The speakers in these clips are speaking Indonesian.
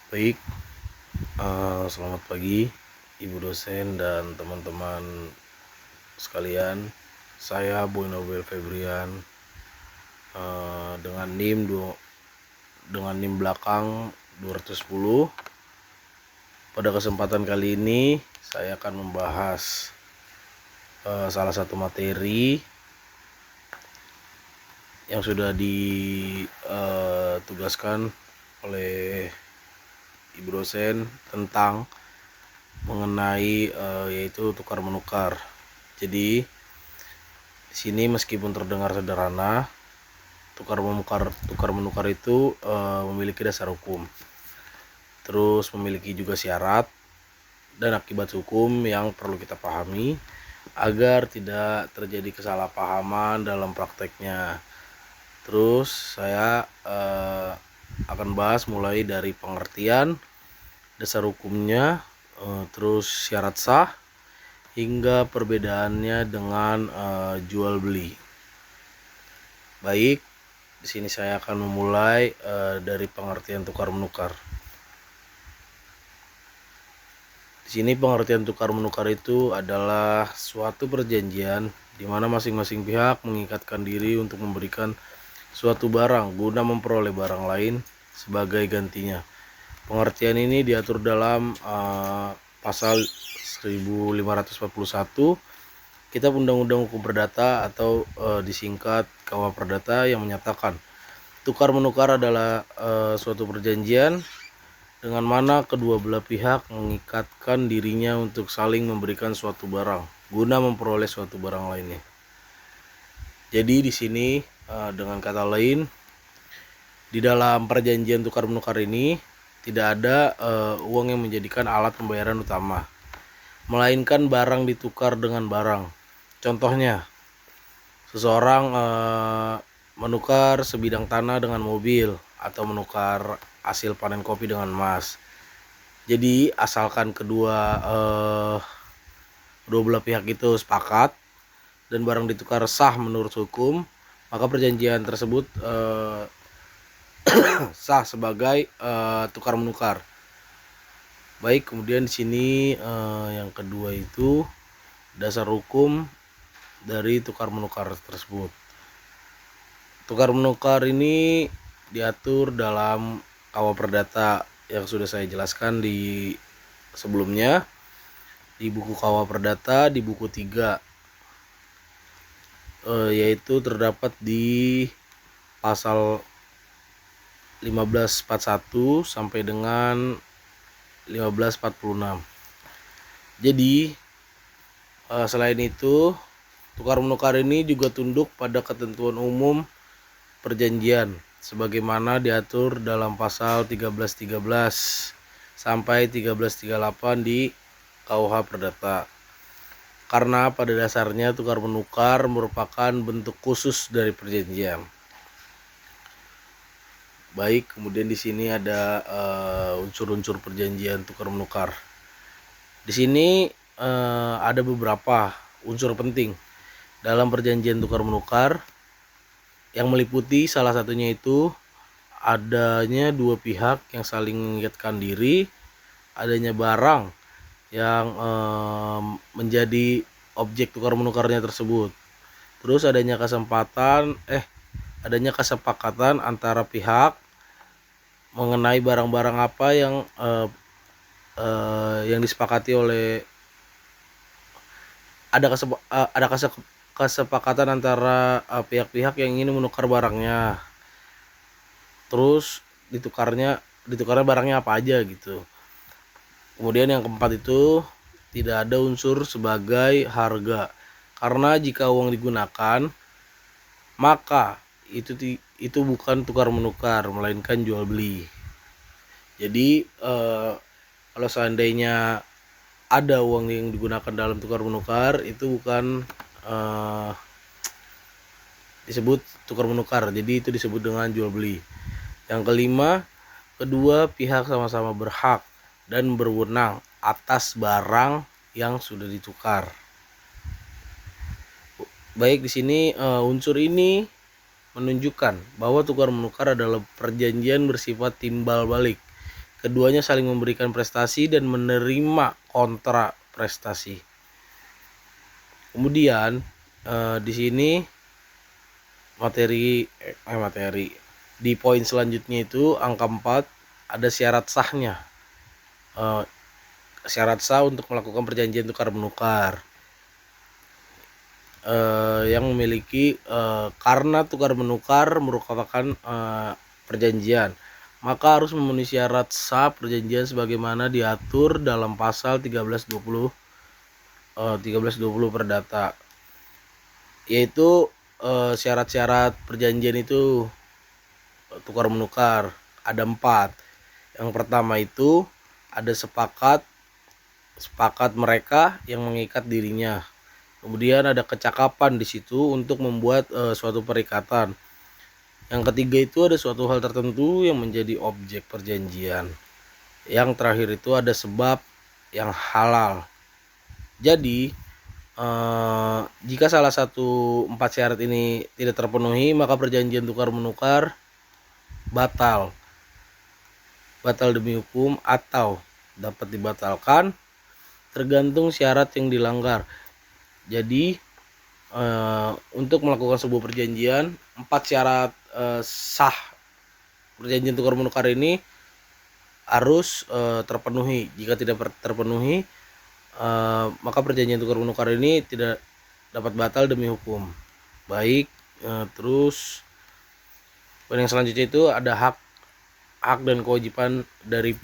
Baik, selamat pagi Ibu dosen dan teman-teman sekalian. Saya Boy Nobel Febrian, dengan NIM belakang 210. Pada kesempatan kali ini saya akan membahas salah satu materi yang sudah ditugaskan oleh Ibu dosen tentang mengenai yaitu tukar menukar. Jadi di sini meskipun terdengar sederhana, tukar menukar itu memiliki dasar hukum. Terus memiliki juga syarat dan akibat hukum yang perlu kita pahami agar tidak terjadi kesalahpahaman dalam prakteknya. Terus saya akan bahas mulai dari pengertian, dasar hukumnya, terus syarat sah, hingga perbedaannya dengan jual beli. Baik, di sini saya akan memulai dari pengertian tukar menukar. Di sini pengertian tukar menukar itu adalah suatu perjanjian di mana masing-masing pihak mengikatkan diri untuk memberikan suatu barang guna memperoleh barang lain sebagai gantinya. Pengertian ini diatur dalam pasal 1541 Kitab Undang-Undang Hukum Perdata atau disingkat KUH Perdata, yang menyatakan tukar menukar adalah suatu perjanjian dengan mana kedua belah pihak mengikatkan dirinya untuk saling memberikan suatu barang guna memperoleh suatu barang lainnya. Jadi di sini dengan kata lain, di dalam perjanjian tukar menukar ini tidak ada uang yang menjadikan alat pembayaran utama, melainkan barang ditukar dengan barang. Contohnya, seseorang menukar sebidang tanah dengan mobil atau menukar hasil panen kopi dengan emas. Jadi asalkan kedua belah pihak itu sepakat dan barang ditukar sah menurut hukum, maka perjanjian tersebut sah sebagai tukar menukar. Baik, kemudian di sini yang kedua itu dasar hukum dari tukar menukar tersebut. Tukar menukar ini diatur dalam KUH Perdata yang sudah saya jelaskan di sebelumnya, di buku KUH Perdata di buku 3, yaitu terdapat di pasal 1541 sampai dengan 1546. Jadi selain itu, tukar menukar ini juga tunduk pada ketentuan umum perjanjian sebagaimana diatur dalam pasal 1313 sampai 1338 di KUH Perdata. Karena pada dasarnya tukar menukar merupakan bentuk khusus dari perjanjian. Baik, kemudian di sini ada unsur-unsur perjanjian tukar menukar. Di sini ada beberapa unsur penting dalam perjanjian tukar menukar yang meliputi salah satunya itu adanya dua pihak yang saling mengingatkan diri, adanya barang yang menjadi objek tukar menukarnya tersebut. Terus adanya kesepakatan antara pihak mengenai barang-barang apa yang disepakati oleh ada kesepakatan antara pihak-pihak yang ingin menukar barangnya. Terus ditukarnya barangnya apa aja gitu. Kemudian yang keempat itu tidak ada unsur sebagai harga, karena jika uang digunakan maka itu bukan tukar menukar melainkan jual beli. Jadi kalau seandainya ada uang yang digunakan dalam tukar menukar, itu bukan disebut tukar menukar, jadi itu disebut dengan jual beli. Yang kelima, kedua pihak sama-sama berhak dan berwenang atas barang yang sudah ditukar. Baik, di sini unsur ini menunjukkan bahwa tukar menukar adalah perjanjian bersifat timbal balik, Keduanya saling memberikan prestasi dan menerima kontra prestasi. Kemudian di sini materi di poin selanjutnya itu angka 4 ada syarat sahnya. Syarat sah untuk melakukan perjanjian tukar menukar yang memiliki karena tukar menukar merupakan perjanjian, maka harus memenuhi syarat sah perjanjian sebagaimana diatur dalam pasal 1320 Perdata, yaitu syarat-syarat perjanjian itu tukar menukar ada 4. Yang pertama itu ada sepakat mereka yang mengikat dirinya. Kemudian ada kecakapan di situ untuk membuat suatu perikatan. Yang ketiga itu ada suatu hal tertentu yang menjadi objek perjanjian. Yang terakhir itu ada sebab yang halal. Jadi jika salah satu 4 syarat ini tidak terpenuhi, maka perjanjian tukar menukar batal demi hukum atau dapat dibatalkan tergantung syarat yang dilanggar. Jadi untuk melakukan sebuah perjanjian, 4 syarat sah perjanjian tukar menukar ini harus terpenuhi. Jika tidak terpenuhi, maka perjanjian tukar menukar ini tidak dapat batal demi hukum. Baik, terus poin yang selanjutnya itu ada hak dan kewajiban dari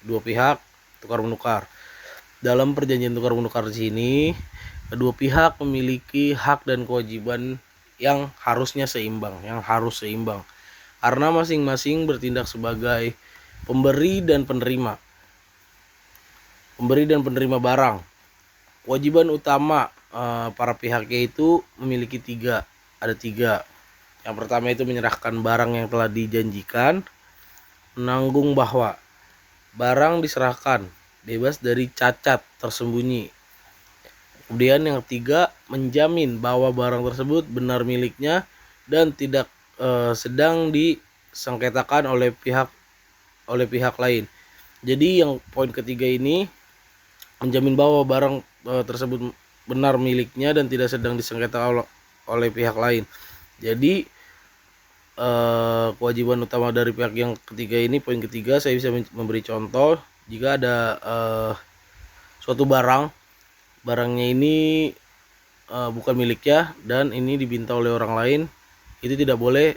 dua pihak tukar menukar. Dalam perjanjian tukar menukar di sini, kedua pihak memiliki hak dan kewajiban yang harus seimbang, karena masing-masing bertindak sebagai pemberi dan penerima barang. Kewajiban utama para pihak yaitu memiliki ada tiga. Yang pertama itu menyerahkan barang yang telah dijanjikan, menanggung bahwa barang diserahkan bebas dari cacat tersembunyi. Kemudian yang ketiga, menjamin bahwa barang tersebut benar miliknya dan tidak sedang disengketakan oleh pihak lain. Jadi yang poin ketiga ini menjamin bahwa barang tersebut benar miliknya dan tidak sedang disengketakan oleh pihak lain. Jadi kewajiban utama dari pihak yang ketiga ini, poin ketiga, saya bisa memberi contoh. Jika ada suatu barangnya ini bukan miliknya dan ini diminta oleh orang lain, itu tidak boleh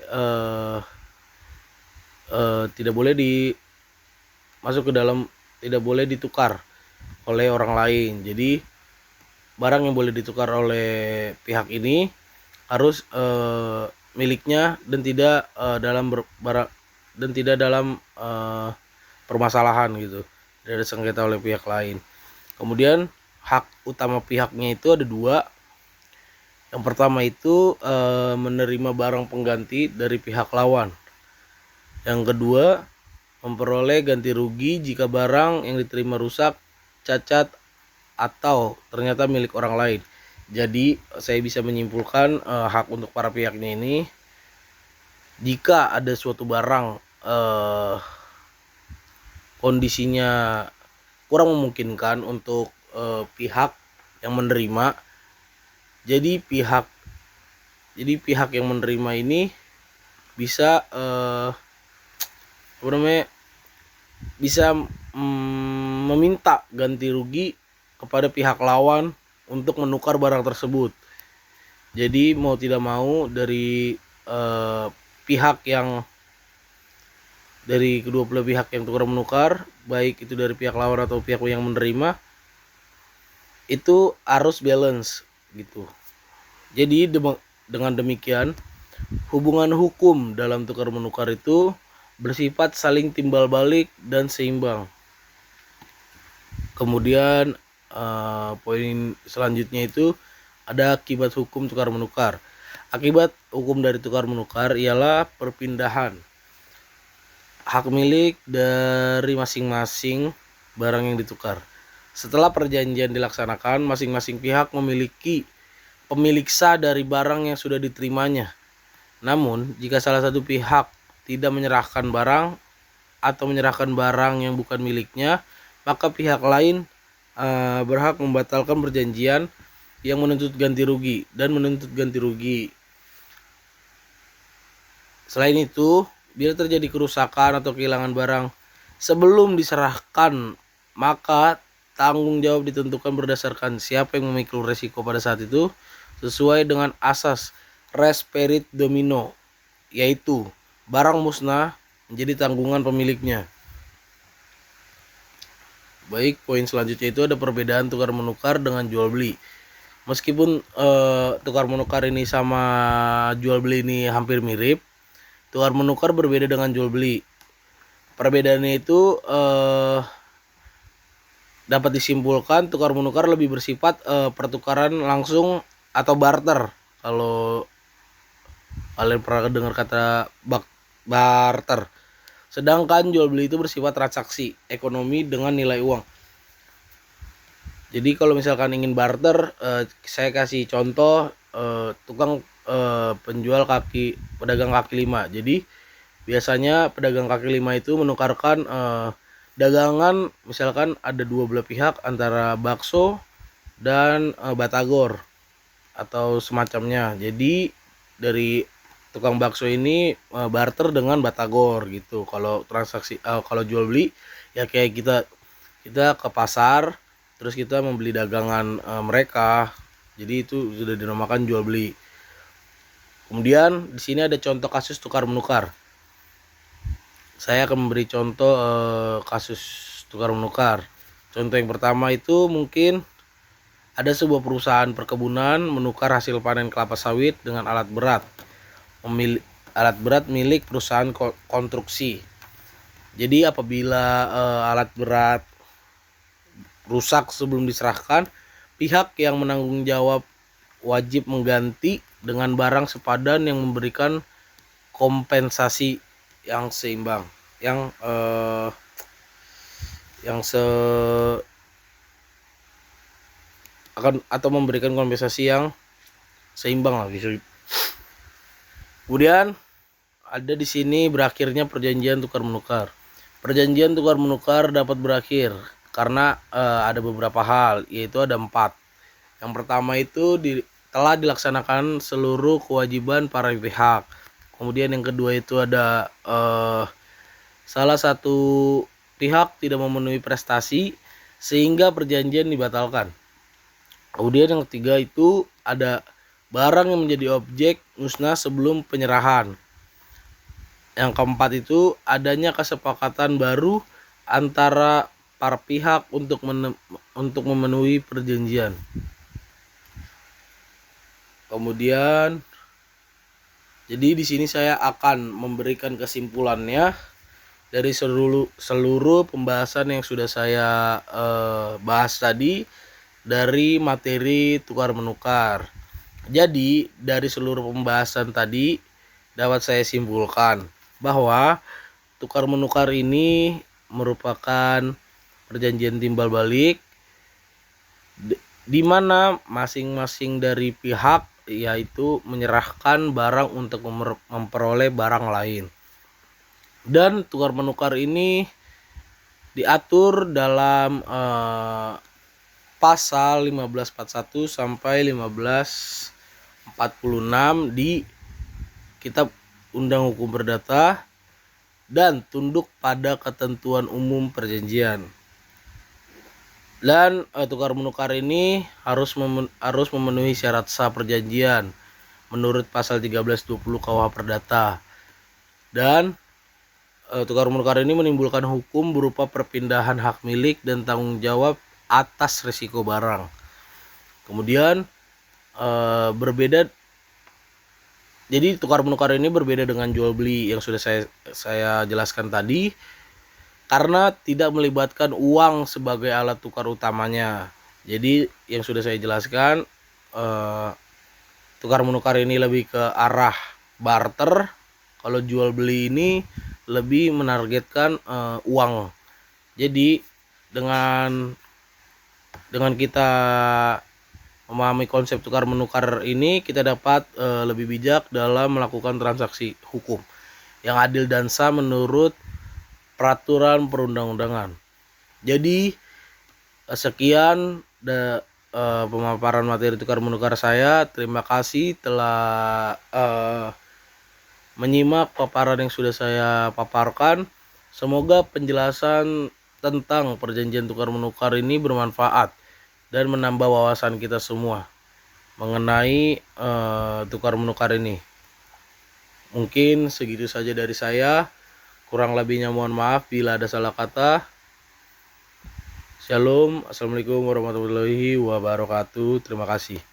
masuk ke dalam, tidak boleh ditukar oleh orang lain. Jadi barang yang boleh ditukar oleh pihak ini harus miliknya dan tidak dalam permasalahan gitu, tidak ada sengketa oleh pihak lain. Kemudian hak utama pihaknya itu ada 2. Yang pertama itu menerima barang pengganti dari pihak lawan. Yang kedua, memperoleh ganti rugi jika barang yang diterima rusak, cacat, atau ternyata milik orang lain. Jadi saya bisa menyimpulkan hak untuk para pihaknya ini, jika ada suatu barang kondisinya kurang memungkinkan untuk pihak yang menerima, jadi pihak yang menerima ini bisa meminta ganti rugi kepada pihak lawan untuk menukar barang tersebut. Jadi mau tidak mau dari kedua belah pihak yang tukar menukar, baik itu dari pihak lawan atau pihak yang menerima, itu harus balance gitu. Jadi dengan demikian, hubungan hukum dalam tukar menukar itu bersifat saling timbal balik dan seimbang. Kemudian poin selanjutnya itu ada akibat hukum tukar menukar. Akibat hukum dari tukar menukar ialah perpindahan hak milik dari masing-masing barang yang ditukar. Setelah perjanjian dilaksanakan, masing-masing pihak memiliki pemilik sah dari barang yang sudah diterimanya. Namun, jika salah satu pihak tidak menyerahkan barang atau menyerahkan barang yang bukan miliknya, maka pihak lain berhak membatalkan perjanjian yang menuntut ganti rugi dan menuntut ganti rugi. Selain itu, bila terjadi kerusakan atau kehilangan barang sebelum diserahkan, maka tanggung jawab ditentukan berdasarkan siapa yang memikul resiko pada saat itu sesuai dengan asas res perit domino, yaitu barang musnah menjadi tanggungan pemiliknya. Baik, poin selanjutnya itu ada perbedaan tukar menukar dengan jual beli. Meskipun tukar menukar ini sama jual beli ini hampir mirip, tukar menukar berbeda dengan jual beli. Perbedaannya itu dapat disimpulkan tukar menukar lebih bersifat pertukaran langsung atau barter. Kalau kalian pernah dengar kata barter. Sedangkan jual beli itu bersifat transaksi ekonomi dengan nilai uang. Jadi kalau misalkan ingin barter, saya kasih contoh tukang penjual pedagang kaki lima. Jadi biasanya pedagang kaki lima itu menukarkan dagangan, misalkan ada dua belah pihak antara bakso dan batagor atau semacamnya. Jadi dari tukang bakso ini barter dengan batagor gitu. Kalau transaksi kalau jual beli ya kayak kita ke pasar terus kita membeli dagangan mereka. Jadi itu sudah dinamakan jual beli. Kemudian di sini ada contoh kasus tukar menukar. Saya akan memberi contoh kasus tukar menukar. Contoh yang pertama itu mungkin ada sebuah perusahaan perkebunan menukar hasil panen kelapa sawit dengan alat berat. Alat berat milik perusahaan konstruksi. Jadi apabila alat berat rusak sebelum diserahkan, pihak yang menanggung jawab wajib mengganti dengan barang sepadan yang memberikan kompensasi yang seimbang, atau memberikan kompensasi yang seimbang lah gitu. Kemudian ada di sini berakhirnya perjanjian tukar menukar. Perjanjian tukar menukar dapat berakhir karena ada beberapa hal, yaitu ada 4. Yang pertama itu telah dilaksanakan seluruh kewajiban para pihak. Kemudian yang kedua itu ada salah satu pihak tidak memenuhi prestasi sehingga perjanjian dibatalkan. Kemudian yang ketiga itu ada barang yang menjadi objek musnah sebelum penyerahan. Yang keempat itu adanya kesepakatan baru antara para pihak untuk memenuhi perjanjian. Kemudian jadi di sini saya akan memberikan kesimpulannya dari seluruh pembahasan yang sudah saya bahas tadi dari materi tukar menukar. Jadi dari seluruh pembahasan tadi dapat saya simpulkan bahwa tukar menukar ini merupakan perjanjian timbal balik di mana masing-masing dari pihak yaitu menyerahkan barang untuk memperoleh barang lain. Dan tukar menukar ini diatur dalam pasal 1541 sampai 1546 di Kitab Undang Hukum Perdata dan tunduk pada ketentuan umum perjanjian. Dan tukar menukar ini harus memenuhi syarat sah perjanjian menurut pasal 1320 KUH Perdata. Dan tukar menukar ini menimbulkan hukum berupa perpindahan hak milik dan tanggung jawab atas risiko barang. Kemudian berbeda. Jadi tukar menukar ini berbeda dengan jual beli yang sudah saya jelaskan tadi karena tidak melibatkan uang sebagai alat tukar utamanya. Jadi yang sudah saya jelaskan tukar menukar ini lebih ke arah barter. Kalau jual beli ini lebih menargetkan uang. Jadi dengan kita memahami konsep tukar menukar ini, kita dapat lebih bijak dalam melakukan transaksi hukum. yang adil dan sah menurut peraturan perundang-undangan. Jadi sekian pemaparan materi tukar menukar saya. Terima kasih telah menyimak paparan yang sudah saya paparkan. Semoga penjelasan tentang perjanjian tukar menukar ini bermanfaat dan menambah wawasan kita semua mengenai tukar menukar ini. Mungkin segitu saja dari saya. Kurang lebihnya mohon maaf bila ada salah kata. Shalom, assalamualaikum warahmatullahi wabarakatuh. Terima kasih.